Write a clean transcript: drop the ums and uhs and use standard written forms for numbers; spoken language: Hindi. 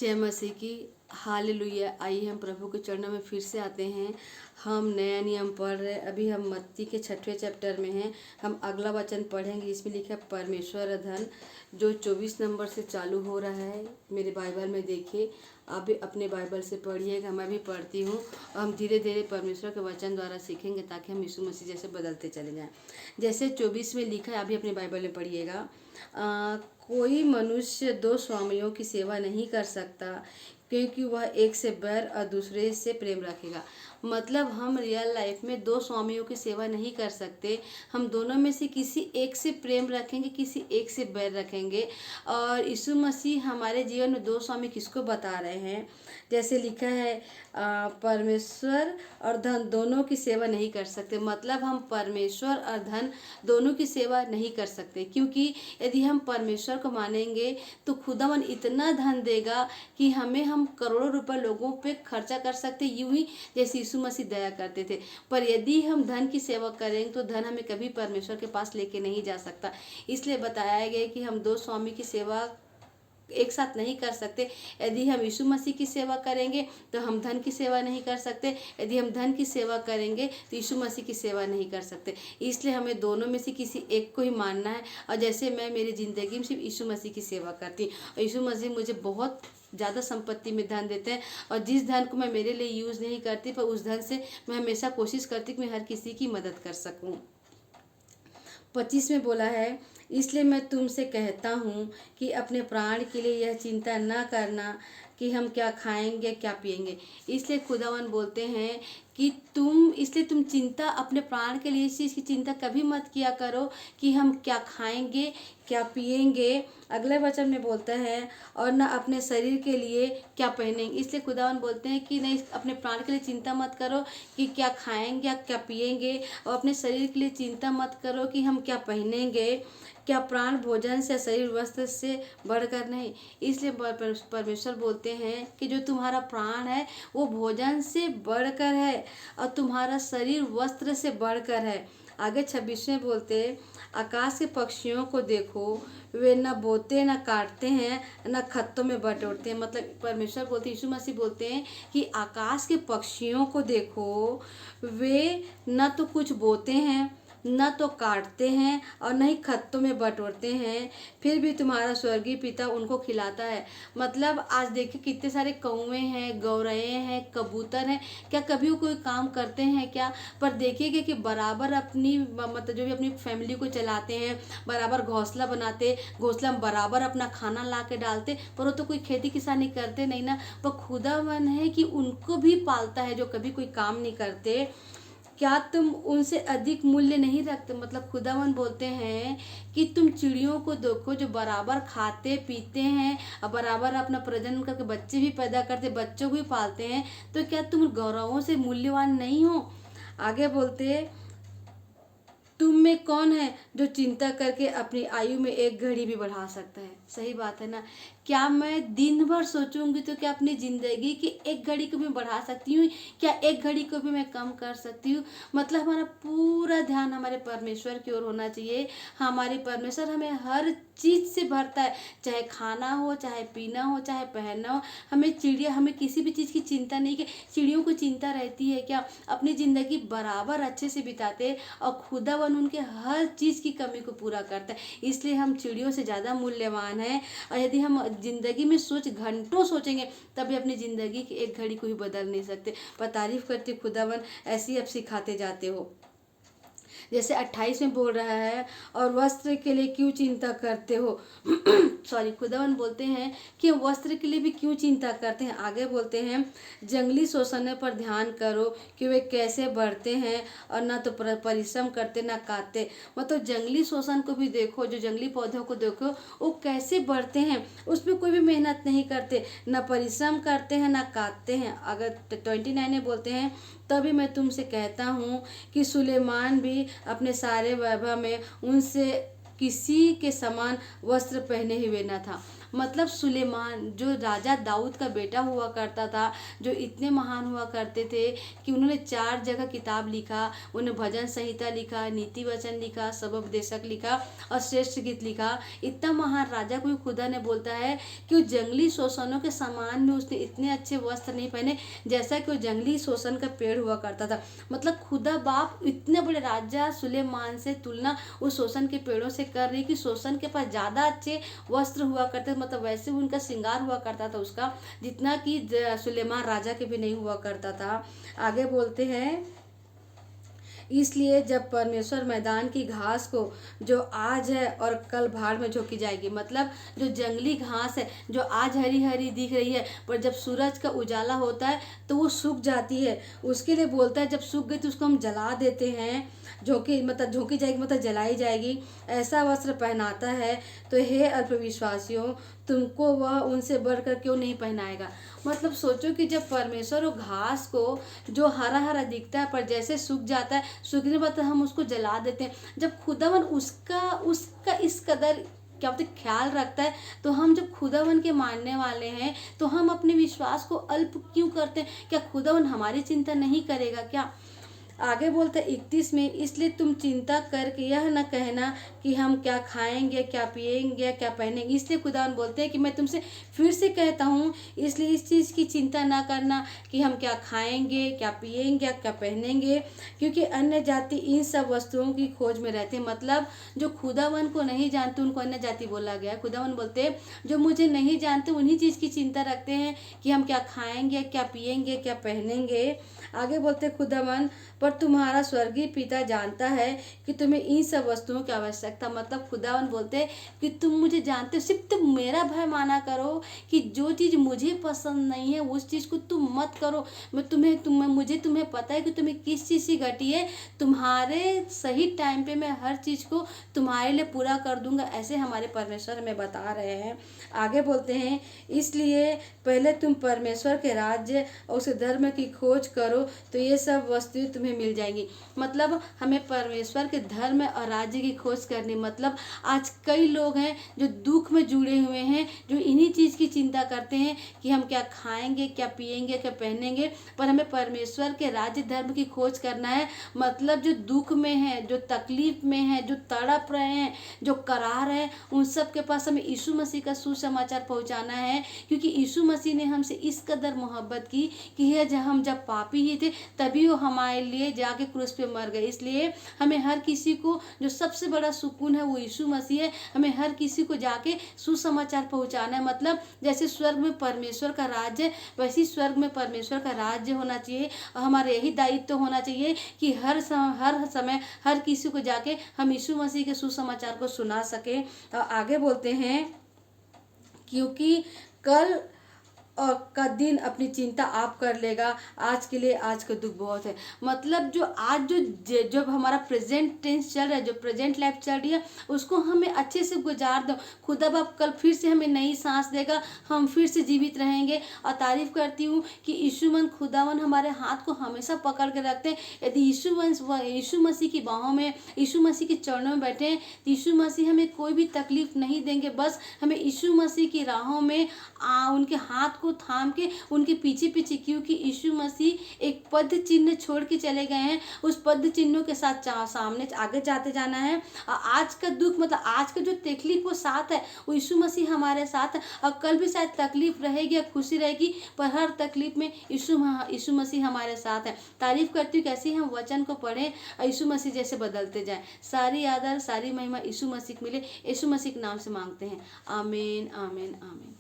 जय मसीह की। हालेलुया। आइए हम प्रभु के चरणों में फिर से आते हैं। हम नया नियम पढ़ रहे, अभी हम मत्ती के 6वें चैप्टर में हैं। हम अगला वचन पढ़ेंगे जिसमें लिखा है परमेश्वर धन, जो 24 नंबर से चालू हो रहा है। मेरे बाइबल में देखिए, आप भी अपने बाइबल से पढ़िएगा, मैं भी पढ़ती हूँ। और हम धीरे धीरे परमेश्वर के वचन द्वारा सीखेंगे ताकि हम यीशु मसीह जैसे बदलते चले जाएं। जैसे 24 में लिखा है, आप भी अपने बाइबल में पढ़िएगा। कोई मनुष्य दो स्वामियों की सेवा नहीं कर सकता, क्योंकि वह एक से बैर और दूसरे से प्रेम रखेगा। मतलब हम रियल लाइफ में दो स्वामियों की सेवा नहीं कर सकते। हम दोनों में से किसी एक से प्रेम रखेंगे, किसी एक से बैर रखेंगे। और यीशु मसीह हमारे जीवन में दो स्वामी किसको बता रहे हैं? जैसे लिखा है, परमेश्वर और धन दोनों की सेवा नहीं कर सकते। मतलब हम परमेश्वर और धन दोनों की सेवा नहीं कर सकते, क्योंकि यदि हम परमेश्वर को मानेंगे तो खुदावन इतना धन देगा कि हम करोड़ों रुपए लोगों पे खर्चा कर सकते, यूं ही जैसे यीशु मसीह दया करते थे। पर यदि हम धन की सेवा करेंगे तो धन हमें कभी परमेश्वर के पास लेके नहीं जा सकता। इसलिए बताया गया कि हम दो स्वामी की सेवा एक साथ नहीं कर सकते। यदि हम यीशु मसीह की सेवा करेंगे तो हम धन की सेवा नहीं कर सकते, यदि हम धन की सेवा करेंगे तो यीशु मसीह की सेवा नहीं कर सकते। इसलिए हमें दोनों में से किसी एक को ही मानना है। और जैसे मैं मेरी ज़िंदगी में सिर्फ यीशु मसीह की सेवा करती हूँ, और यीशु मसीह मुझे बहुत ज़्यादा संपत्ति में धन देते हैं। और जिस धन को मैं मेरे लिए यूज़ नहीं करती, पर उस धन से मैं हमेशा कोशिश करती कि मैं हर किसी की मदद कर सकूँ। 25 में बोला है, इसलिए मैं तुमसे कहता हूँ कि अपने प्राण के लिए यह चिंता न करना कि हम क्या खाएंगे क्या पिएंगे। इसलिए खुदावन बोलते हैं कि तुम चिंता अपने प्राण के लिए इस चीज़ की चिंता कभी मत किया करो कि हम क्या खाएंगे क्या पिएंगे। अगले वचन में बोलता है, और न अपने शरीर के लिए क्या पहनेंगे। इसलिए खुदावन बोलते हैं कि नहीं, अपने प्राण के लिए चिंता मत करो कि क्या खाएंगे या क्या पिएंगे, और अपने शरीर के लिए चिंता मत करो कि हम क्या पहनेंगे। क्या प्राण भोजन से, शरीर वस्त्र से बढ़कर नहीं। इसलिए परमेश्वर बोलते हैं कि जो तुम्हारा प्राण है वो भोजन से बढ़कर है, और तुम्हारा शरीर वस्त्र से बढ़कर है। आगे 26 में बोलते, आकाश के पक्षियों को देखो, वे न बोते न काटते हैं न खत्तों में बटोरते हैं। मतलब परमेश्वर बोलते, यीशु मसीह बोलते हैं कि आकाश के पक्षियों को देखो, वे न तो कुछ बोते हैं, न तो काटते हैं, और न ही खत्तों में बटोरते हैं, फिर भी तुम्हारा स्वर्गीय पिता उनको खिलाता है। मतलब आज देखिए कितने सारे कौवे हैं, गौरैये हैं, कबूतर हैं, क्या कभी वो कोई काम करते हैं क्या? पर देखिएगा कि बराबर अपनी मतलब जो भी अपनी फैमिली को चलाते हैं, बराबर घोंसला बनाते, घोंसला में बराबर अपना खाना ला के डालते, पर वो तो कोई खेती किसानी करते नहीं ना। पर खुदावन है कि उनको भी पालता है जो कभी कोई काम नहीं करते। क्या तुम उनसे अधिक मूल्य नहीं रखते? मतलब खुदावन बोलते हैं कि तुम चिड़ियों को देखो जो बराबर खाते पीते हैं और बराबर अपना प्रजनन करके बच्चे भी पैदा करते, बच्चों को भी पालते हैं, तो क्या तुम गौरवों से मूल्यवान नहीं हो? आगे बोलते, तुम में कौन है जो चिंता करके अपनी आयु में एक घड़ी भी बढ़ा सकता है? सही बात है ना। क्या मैं दिन भर सोचूंगी तो क्या अपनी ज़िंदगी की एक घड़ी को भी बढ़ा सकती हूँ? क्या एक घड़ी को भी मैं कम कर सकती हूँ? मतलब हमारा पूरा ध्यान हमारे परमेश्वर की ओर होना चाहिए। हमारे परमेश्वर हमें हर चीज़ से भरता है, चाहे खाना हो, चाहे पीना हो, चाहे पहनना हो। हमें किसी भी चीज़ की चिंता नहीं। कि चिड़ियों को चिंता रहती है क्या? अपनी ज़िंदगी बराबर अच्छे से बिताते, और खुदावन उनके हर चीज़ की कमी को पूरा करता है। इसलिए हम चिड़ियों से ज़्यादा मूल्यवान हैं। और यदि हम ज़िंदगी में घंटों सोचेंगे तभी अपनी ज़िंदगी की एक घड़ी को भी बदल नहीं सकते। पर तारीफ़ करते खुदावन, ऐसे ही अब सिखाते जाते हो। जैसे 28 में बोल रहा है, और वस्त्र के लिए क्यों चिंता करते हो? सॉरी, खुदावन बोलते हैं कि वस्त्र के लिए भी क्यों चिंता करते हैं। आगे बोलते हैं, जंगली शोषण पर ध्यान करो कि वे कैसे बढ़ते हैं, और ना तो परिश्रम करते ना काटते। मतलब जंगली शोषण को भी देखो, जो जंगली पौधों को देखो वो कैसे बढ़ते हैं, उसमें कोई भी मेहनत नहीं करते, ना परिश्रम करते हैं ना काटते हैं। अगर 29 में बोलते हैं, तभी मैं तुमसे कहता हूँ कि सुलेमान भी अपने सारे वैभव में उनसे किसी के समान वस्त्र पहने हुए न था। मतलब सुलेमान जो राजा दाऊद का बेटा हुआ करता था, जो इतने महान हुआ करते थे कि उन्होंने 4 जगह किताब लिखा, उन्होंने भजन संहिता लिखा, नीति वचन लिखा, सबोपदेशक लिखा और श्रेष्ठ गीत लिखा। इतना महान राजा को खुदा ने बोलता है कि वो जंगली शोषणों के सामान में उसने इतने अच्छे वस्त्र नहीं पहने जैसा कि वो जंगली शोषण का पेड़ हुआ करता था। मतलब खुदा बाप इतने बड़े राजा सुलेमान से तुलना उस शोषण के पेड़ों से कर रही कि शोषण के पास ज़्यादा अच्छे वस्त्र हुआ करते, मतलब वैसे उनका श्रृंगार हुआ करता था उसका, जितना कि सुलेमान राजा के भी नहीं हुआ करता था। आगे बोलते हैं, इसलिए जब परमेश्वर मैदान की घास को जो आज है और कल भाड़ में झोंकी जाएगी, मतलब जो जंगली घास है जो आज हरी हरी दिख रही है पर जब सूरज का उजाला होता है तो वो सूख जाती है, उसके लिए बोलता है जब सूख गई तो उसको हम जला देते हैं, झोंकी जाएगी मतलब जलाई जाएगी, ऐसा वस्त्र पहनाता है। तो हे अल्पविश्वासियों, तुमको वह उनसे बढ़कर क्यों नहीं पहनाएगा। मतलब सोचो कि जब परमेश्वर वो घास को जो हरा हरा दिखता है पर जैसे सूख जाता है, सूखने के बाद हम उसको जला देते हैं, जब खुदावन उसका उसका इस कदर क्या बोलते ख्याल रखता है, तो हम जब खुदावन के मानने वाले हैं तो हम अपने विश्वास को अल्प क्यों करते हैं। क्या खुदावन हमारी चिंता नहीं करेगा क्या। आगे बोलते 31 में, इसलिए तुम चिंता करके यह न कहना कि हम क्या खाएंगे, क्या पिएंगे, क्या पहनेंगे। इसलिए खुदावन बोलते हैं कि मैं तुमसे फिर से कहता हूँ, इसलिए इस चीज़ की चिंता ना करना कि हम क्या खाएंगे, क्या पिएंगे, क्या पहनेंगे, क्योंकि अन्य जाति इन सब वस्तुओं की खोज में रहते हैं। मतलब जो खुदावन को नहीं जानते उनको अन्य जाति बोला गया। खुदावन बोलते हैं जो मुझे नहीं जानते उन्हीं चीज़ की चिंता रखते हैं कि हम क्या खाएंगे, क्या पिएंगे, क्या पहनेंगे। आगे बोलते खुदावन, पर तुम्हारा स्वर्गीय पिता जानता है कि तुम्हें इन सब वस्तुओं की आवश्यकता। मतलब खुदावन बोलते हैं कि तुम मुझे जानते हो, सिर्फ तुम मेरा भय माना करो कि जो चीज़ मुझे पसंद नहीं है उस चीज़ को तुम मत करो। मुझे तुम्हें पता है कि तुम्हें किस चीज़ की घटी है, तुम्हारे सही टाइम पे मैं हर चीज़ को तुम्हारे लिए पूरा कर दूंगा। ऐसे हमारे परमेश्वर हमें बता रहे हैं। आगे बोलते हैं, इसलिए पहले तुम परमेश्वर के राज्य और उसके धर्म की खोज करो तो ये सब वस्तुएं तुम्हें मिल जाएंगी। मतलब हमें परमेश्वर के धर्म और राज्य की खोज करनी। मतलब आज कई लोग हैं जो दुख में जुड़े हुए हैं, जो इन्हीं चीज़ की चिंता करते हैं कि हम क्या खाएंगे, क्या पिएंगे, क्या पहनेंगे, पर हमें परमेश्वर के राज्य धर्म की खोज करना है। मतलब जो दुख में है, जो तकलीफ में है, जो तड़प रहे हैं, जो करा रहे हैं, उन सब के पास हमें यीशु मसीह का सुसमाचार पहुंचाना है। क्योंकि यीशु मसीह ने हमसे इस कदर मोहब्बत की कि हम जब पापी ही थे तभी वो हमारे लिए जाके क्रूस पे मर गए। इसलिए हमें हर किसी को, जो सबसे बड़ा सुकून है वो यीशु मसीह है, हमें हर किसी को जाके सुसमाचार पहुंचाना है। मतलब जैसे स्वर्ग में परमेश्वर का राज्य है वैसे स्वर्ग में परमेश्वर का राज्य होना चाहिए। और हमारा यही दायित्व होना चाहिए कि हर समय हर किसी को जाके हम यीशु मसीह के सुसमाचार को सुना सके। और आगे बोलते हैं, क्योंकि कल और का दिन अपनी चिंता आप कर लेगा, आज के लिए आज का दुख बहुत है। मतलब जो आज जब हमारा प्रेजेंट टेंस चल रहा है, जो प्रेजेंट लाइफ चल रही है, उसको हमें अच्छे से गुजार दो। खुदा बाप कल फिर से हमें नई सांस देगा, हम फिर से जीवित रहेंगे। और तारीफ करती हूँ कि यीशुमन खुदावन हमारे हाथ को हमेशा पकड़ के रखते हैं। यदि यीशु मसीह की बाहों में, यीशु मसीह के चरणों में बैठे हैं तो यीशु मसीह हमें कोई भी तकलीफ नहीं देंगे। बस हमें यीशु मसीह की राहों में उनके हाथ को थाम के उनके पीछे पीछे, क्योंकि यीशु मसीह एक पद चिन्ह छोड़ के चले गए हैं, उस पद चिन्हों के साथ सामने आगे जाते जाना है। और आज का दुख, मतलब आज का जो तकलीफ वो साथ है, वो यीशु मसीह हमारे साथ है। और कल भी शायद तकलीफ रहेगी या खुशी रहेगी, पर हर तकलीफ में यीशु मसीह हमारे साथ है। तारीफ करती हूँ कैसे हम वचन को पढ़ें और यीशु मसीह जैसे बदलते जाएं। सारी आदर सारी महिमा यीशु मसीह को मिले, यीशु मसीह के नाम से मांगते हैं। आमीन आमीन आमीन।